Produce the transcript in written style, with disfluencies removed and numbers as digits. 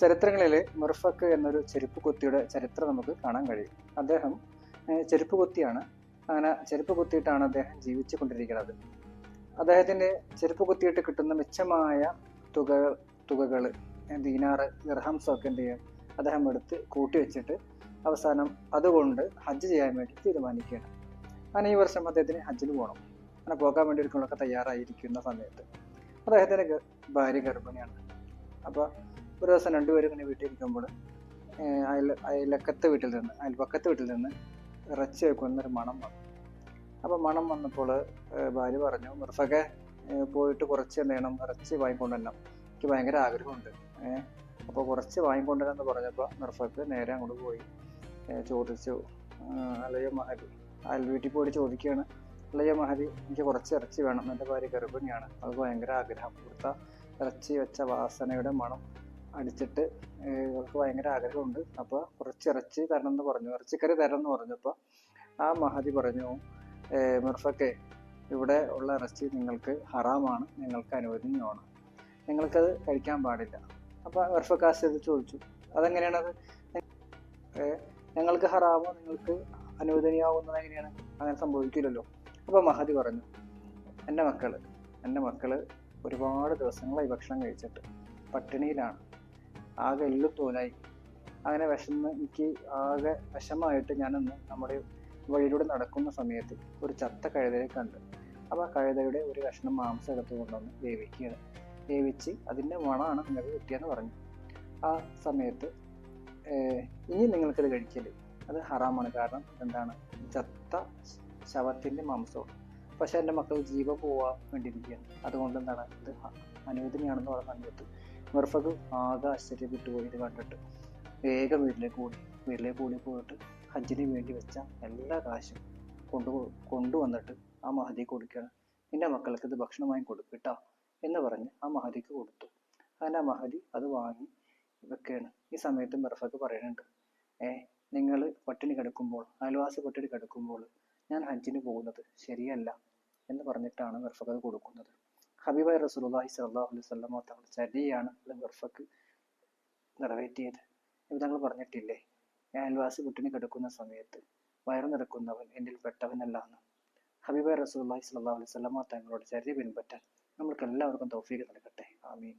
ചരിത്രങ്ങളിൽ മിർഫക്ക് എന്നൊരു ചെരുപ്പ് കുത്തിയുടെ ചരിത്രം നമുക്ക് കാണാൻ കഴിയും. അദ്ദേഹം ചെരുപ്പ് കുത്തിയാണ്. അങ്ങനെ ചെരുപ്പ് കുത്തിയിട്ടാണ് അദ്ദേഹം ജീവിച്ചു കൊണ്ടിരിക്കുന്നത്. അദ്ദേഹത്തിൻ്റെ ചെരുപ്പ് കുത്തിയിട്ട് കിട്ടുന്ന മിച്ചമായ തുകകൾ ദീനാറ് ദിർഹംസൊക്കെ എന്ത് ചെയ്യും, അദ്ദേഹം എടുത്ത് കൂട്ടി വെച്ചിട്ട് അവസാനം അതുകൊണ്ട് ഹജ്ജ് ചെയ്യാൻ വേണ്ടി തീരുമാനിക്കുകയാണ്. അങ്ങനെ ഈ വർഷം അദ്ദേഹത്തിന് ഹജ്ജിന് പോകണം. അങ്ങനെ പോകാൻ വേണ്ടി ഒരിക്കലൊക്കെ തയ്യാറായിരിക്കുന്ന സമയത്ത് അദ്ദേഹത്തിൻ്റെ ഭാര്യ ഗർഭിണിയാണ്. അപ്പോൾ ഒരു ദിവസം രണ്ടുപേരും ഇങ്ങനെ വീട്ടിലിരിക്കുമ്പോൾ അയൽപക്കത്തെ വീട്ടിൽ നിന്ന് ഇറച്ചി വെക്കുന്നൊരു മണം വന്നു. അപ്പോൾ മണം വന്നപ്പോൾ ഭാര്യ പറഞ്ഞു, മിർഫക്കെ പോയിട്ട് കുറച്ച് എന്ത് ചെയ്യണം, ഇറച്ചി വാങ്ങിക്കൊണ്ടുവരണം, എനിക്ക് ഭയങ്കര ആഗ്രഹമുണ്ട്. അപ്പോൾ കുറച്ച് വാങ്ങിക്കൊണ്ടുവരാമെന്ന് പറഞ്ഞപ്പോൾ മിർഫക്ക് നേരെ അങ്ങോട്ട് പോയി ചോദിച്ചു, അല്ലയോ മഹദി, വീട്ടിൽ പോയി ചോദിക്കുകയാണ്, അല്ലയോ മഹദി, എനിക്ക് കുറച്ച് ഇറച്ചി വേണം, എൻ്റെ ഭാര്യ ഗർഭിണിയാണ്, അത് ഭയങ്കര ആഗ്രഹം, കൊടുത്ത ഇറച്ചി വെച്ച വാസനയുടെ മണം അടിച്ചിട്ട് ഇവർക്ക് ഭയങ്കര ആഗ്രഹമുണ്ട്, അപ്പോൾ കുറച്ച് ഇറച്ചി തരണം എന്ന് പറഞ്ഞു, ഇറച്ചിക്കറി തരണം എന്ന് പറഞ്ഞപ്പോൾ ആ മഹദി പറഞ്ഞു, മിർഫക്കെ, ഇവിടെ ഉള്ള ഇറച്ചി നിങ്ങൾക്ക് ഹറാമാണ്, നിങ്ങൾക്ക് അനുവദനീയമാണ്, നിങ്ങൾക്കത് കഴിക്കാൻ പാടില്ല. അപ്പോൾ മിർഫക്ക് ആശ്ചര്യത്തിൽ ചോദിച്ചു, അതെങ്ങനെയാണത്, ഞങ്ങൾക്ക് ഹറാമോ നിങ്ങൾക്ക് അനുവദനീയമാവുന്നത് എങ്ങനെയാണ്, അങ്ങനെ സംഭവിക്കില്ലല്ലോ. അപ്പോൾ മഹദി പറഞ്ഞു, എൻ്റെ മക്കള് ഒരുപാട് ദിവസങ്ങളായി ഭക്ഷണം കഴിച്ചിട്ട് പട്ടിണിയിലാണ്, ആകെ എല്ലും തോലായി, അങ്ങനെ വിശന്ന് എനിക്ക് ആകെ വിഷമായിട്ട് ഞാനൊന്ന് നമ്മുടെ വഴിയിലൂടെ നടക്കുന്ന സമയത്ത് ഒരു ചത്ത കഴുതയെ കണ്ട്. അപ്പോൾ ആ കഴുതയുടെ ഒരു കഷ്ണം മാംസം എടുത്ത് കൊണ്ടുവന്ന് വേവിച്ച് അതിൻ്റെ മണമാണ് നിങ്ങൾക്ക് കിട്ടിയെന്ന് പറഞ്ഞു. ആ സമയത്ത് ഇനി നിങ്ങൾക്കത് കഴിക്കല് അത് ഹറാമാണ്, കാരണം എന്താണ്, ചത്ത ശവത്തിൻ്റെ മാംസവും, പക്ഷെ എൻ്റെ മക്കൾ ജീവൻ പോവാൻ വേണ്ടിയിരിക്കുകയാണ്, അതുകൊണ്ട് എന്താണ് ഇത് അനുവദനീയാണെന്ന് പറഞ്ഞ സമയത്ത് മിർഫക്ക് ആകെ ആശ്ചര്യപ്പെട്ടു പോയി. ഇത് കണ്ടിട്ട് വേഗം വീട്ടിലേക്ക് കൂടി പോയിട്ട് ഹജ്ജിന് വേണ്ടി വെച്ച എല്ലാ കാശും കൊണ്ടുവന്നിട്ട് ആ മഹദിക്ക് കൊടുക്കുകയാണ്. എൻ്റെ മക്കൾക്ക് ഇത് ഭക്ഷണം വാങ്ങി കൊടുക്കട്ടോ എന്ന് പറഞ്ഞ് ആ മഹദിക്ക് കൊടുത്തു. അങ്ങനെ ആ മഹദി അത് വാങ്ങി വെക്കുകയാണ്. ഈ സമയത്ത് മിർഫക്ക് പറയുന്നുണ്ട്, നിങ്ങൾ പട്ടിണി കിടക്കുമ്പോൾ, അയൽവാസി പട്ടിണി കിടക്കുമ്പോൾ ഞാൻ ഹജ്ജിന് പോകുന്നത് ശരിയല്ല എന്ന് പറഞ്ഞിട്ടാണ് മിർഫക്ക് അത് കൊടുക്കുന്നത്. ഹബീബായ റസൂലുള്ളാഹി സ്വല്ലല്ലാഹു അലൈഹി വസല്ലം തങ്ങളുടെ ചര്യയാണ് മിർഫക്ക് നിറവേറ്റിയത്. തങ്ങൾ പറഞ്ഞിട്ടില്ലേ, അയൽവാസി പട്ടിണി കിടക്കുന്ന സമയത്ത് വയറു നിറക്കുന്നവൻ എന്നിൽ പെട്ടവനല്ല എന്ന്. ഹബീബായ റസൂലുള്ളാഹി സ്വല്ലല്ലാഹു അലൈഹി വസല്ലം തങ്ങളുടെ ചര്യ പിൻപറ്റാൻ നമ്മൾക്ക് എല്ലാവർക്കും തൗഫീഖ് നൽകട്ടെ. ആമീൻ.